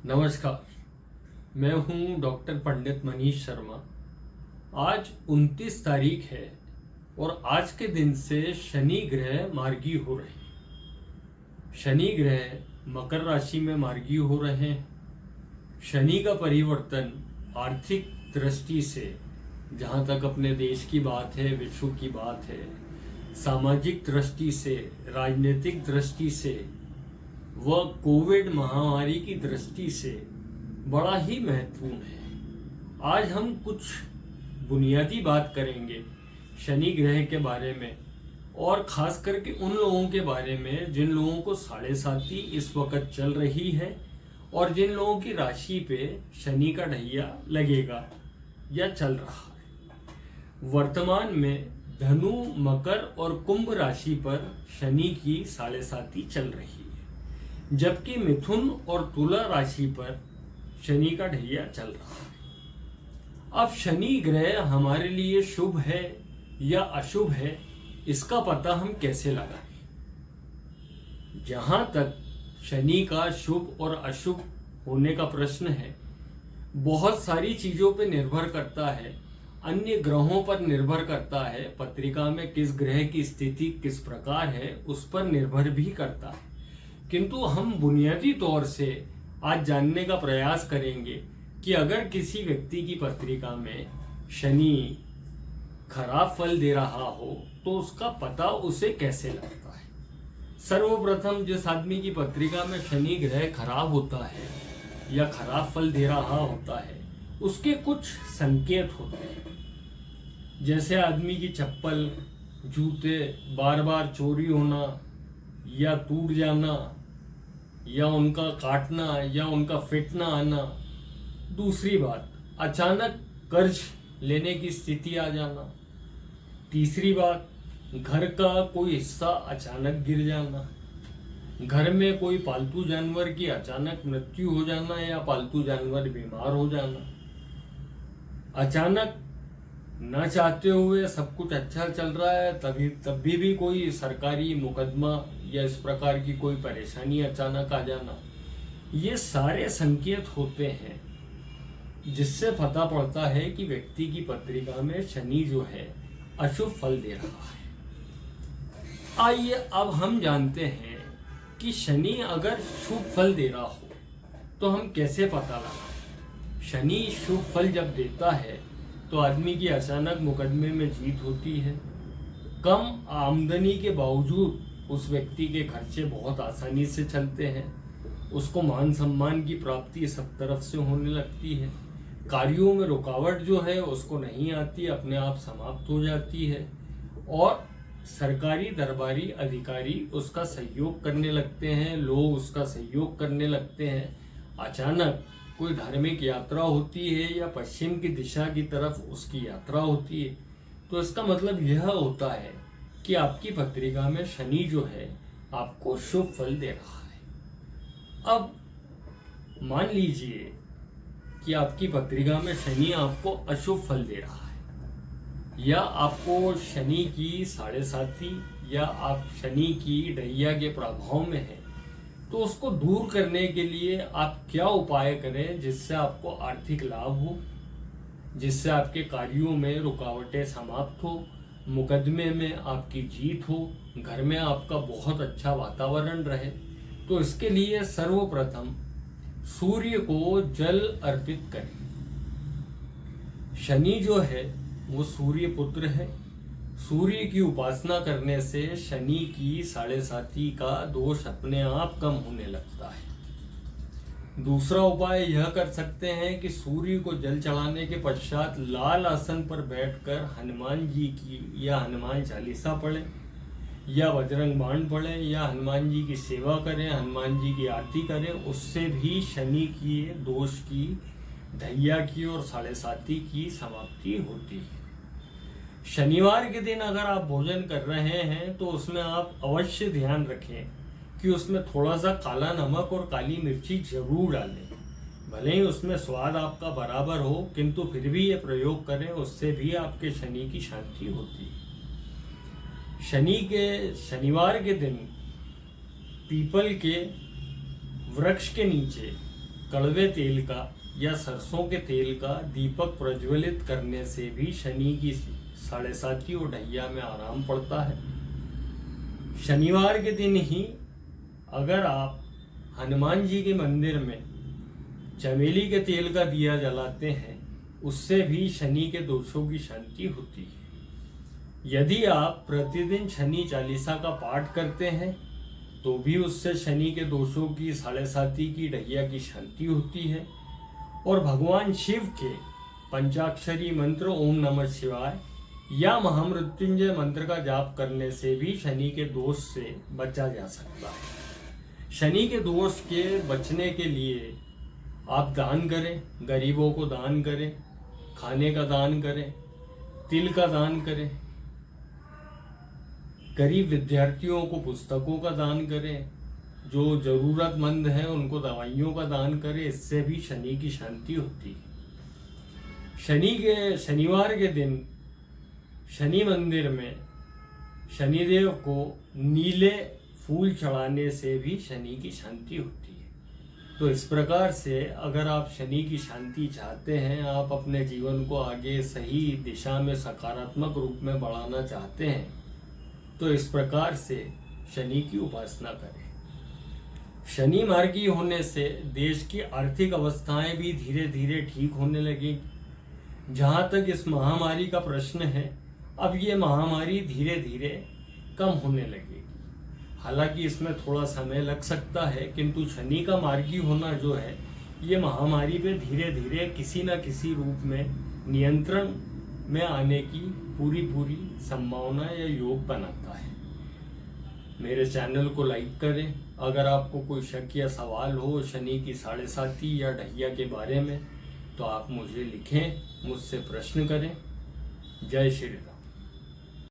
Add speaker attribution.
Speaker 1: नमस्कार। मैं हूं डॉक्टर पंडित मनीष शर्मा। आज 29 तारीख है और आज के दिन से शनि ग्रह मार्गी हो रहे हैं। शनि ग्रह मकर राशि में मार्गी हो रहे हैं। शनि का परिवर्तन आर्थिक दृष्टि से, जहां तक अपने देश की बात है, विश्व की बात है, सामाजिक दृष्टि से, राजनीतिक दृष्टि से, वह कोविड महामारी की दृष्टि से बड़ा ही महत्वपूर्ण है। आज हम कुछ बुनियादी बात करेंगे शनि ग्रह के बारे में, और खास करके उन लोगों के बारे में जिन लोगों को 7.5 इस वक्त चल रही है और जिन लोगों की राशि पे शनि का ढैया लगेगा या चल रहा है। वर्तमान में धनु, मकर और कुंभ राशि पर शनि की 7.5 चल रही है, जबकि मिथुन और तुला राशि पर शनि का ढैया चल रहा है। अब शनि ग्रह हमारे लिए शुभ है या अशुभ है, इसका पता हम कैसे लगाएं? जहां तक शनि का शुभ और अशुभ होने का प्रश्न है, बहुत सारी चीजों पर निर्भर करता है, अन्य ग्रहों पर निर्भर करता है, पत्रिका में किस ग्रह की स्थिति किस प्रकार है उस पर निर्भर भी करता है। किंतु हम बुनियादी तौर से आज जानने का प्रयास करेंगे कि अगर किसी व्यक्ति की पत्रिका में शनि खराब फल दे रहा हो तो उसका पता उसे कैसे लगता है। सर्वप्रथम जिस आदमी की पत्रिका में शनि ग्रह खराब होता है या खराब फल दे रहा होता है, उसके कुछ संकेत होते हैं। जैसे आदमी की चप्पल, जूते बार बार चोरी होना या टूट जाना, या उनका काटना या उनका फिट ना आना। दूसरी बात, अचानक कर्ज लेने की स्थिति आ जाना। तीसरी बात, घर का कोई हिस्सा अचानक गिर जाना। घर में कोई पालतू जानवर की अचानक मृत्यु हो जाना या पालतू जानवर बीमार हो जाना। अचानक न चाहते हुए सब कुछ अच्छा चल रहा है, तब भी कोई सरकारी मुकदमा या इस प्रकार की कोई परेशानी अचानक आ जाना। ये सारे संकेत होते हैं जिससे पता पड़ता है कि व्यक्ति की पत्रिका में शनि जो है अशुभ फल दे रहा है। आइए अब हम जानते हैं कि शनि अगर शुभ फल दे रहा हो तो हम कैसे पता लगाएं। शनि शुभ फल जब देता है तो आदमी की अचानक मुकदमे में जीत होती है। कम आमदनी के बावजूद उस व्यक्ति के खर्चे बहुत आसानी से चलते हैं। उसको मान सम्मान की प्राप्ति सब तरफ से होने लगती है। कार्यों में रुकावट जो है उसको नहीं आती, अपने आप समाप्त हो जाती है, और सरकारी दरबारी अधिकारी उसका सहयोग करने लगते हैं, लोग उसका सहयोग करने लगते हैं। अचानक कोई धार्मिक यात्रा होती है या पश्चिम की दिशा की तरफ उसकी यात्रा होती है, तो इसका मतलब यह होता है कि आपकी पत्रिका में शनि जो है आपको शुभ फल दे रहा है। अब मान लीजिए कि आपकी पत्रिका में शनि आपको अशुभ फल दे रहा है, या आपको शनि की 7.5 या आप शनि की ढैया के प्रभाव में हैं, तो उसको दूर करने के लिए आप क्या उपाय करें जिससे आपको आर्थिक लाभ हो, जिससे आपके कार्यों में रुकावटें समाप्त हो, मुकदमे में आपकी जीत हो, घर में आपका बहुत अच्छा वातावरण रहे। तो इसके लिए सर्वप्रथम सूर्य को जल अर्पित करें। शनि जो है वो सूर्य पुत्र है। सूर्य की उपासना करने से शनि की 7.5 का दोष अपने आप कम होने लगता है। दूसरा उपाय यह कर सकते हैं कि सूर्य को जल चढ़ाने के पश्चात लाल आसन पर बैठकर हनुमान जी की या हनुमान चालीसा पढ़ें, या बजरंग बाण पढ़ें, या हनुमान जी की सेवा करें, हनुमान जी की आरती करें। उससे भी शनि की दोष की, ढैया की और 7.5 की समाप्ति होती है। शनिवार के दिन अगर आप भोजन कर रहे हैं तो उसमें आप अवश्य ध्यान रखें कि उसमें थोड़ा सा काला नमक और काली मिर्ची जरूर डालें। भले ही उसमें स्वाद आपका बराबर हो, किंतु फिर भी ये प्रयोग करें, उससे भी आपके शनि की शांति होती है। शनिवार के दिन पीपल के वृक्ष के नीचे कड़वे तेल का या सरसों के तेल का दीपक प्रज्वलित करने से भी शनि की 7.5 और ढैया में आराम पड़ता है। शनिवार के दिन ही अगर आप हनुमान जी के मंदिर में चमेली के तेल का दिया जलाते हैं, उससे भी शनि के दोषों की शांति होती है। यदि आप प्रतिदिन शनि चालीसा का पाठ करते हैं तो भी उससे शनि के दोषों की 7.5 की ढैया की शांति होती है। और भगवान शिव के पंचाक्षरी मंत्र ओम नमः शिवाय या महामृत्युंजय मंत्र का जाप करने से भी शनि के दोष से बचा जा सकता है। शनि के दोष के बचने के लिए आप दान करें, गरीबों को दान करें, खाने का दान करें, तिल का दान करें, गरीब विद्यार्थियों को पुस्तकों का दान करें, जो जरूरतमंद हैं उनको दवाइयों का दान करें। इससे भी शनि की शांति होती है। शनिवार के दिन शनि मंदिर में शनिदेव को नीले फूल चढ़ाने से भी शनि की शांति होती है। तो इस प्रकार से अगर आप शनि की शांति चाहते हैं, आप अपने जीवन को आगे सही दिशा में सकारात्मक रूप में बढ़ाना चाहते हैं, तो इस प्रकार से शनि की उपासना करें। शनि मार्गी होने से देश की आर्थिक अवस्थाएं भी धीरे धीरे ठीक होने लगेगी। जहां तक इस महामारी का प्रश्न है, अब ये महामारी धीरे धीरे कम होने लगेगी। हालांकि इसमें थोड़ा समय लग सकता है, किंतु शनि का मार्गी होना जो है, ये महामारी पे धीरे धीरे किसी न किसी रूप में नियंत्रण में आने की पूरी संभावना या योग बनाता है। मेरे चैनल को लाइक करें। अगर आपको कोई शक या सवाल हो शनि की 7.5 या ढैया के बारे में, तो आप मुझे लिखें, मुझसे प्रश्न करें। जय श्री राम।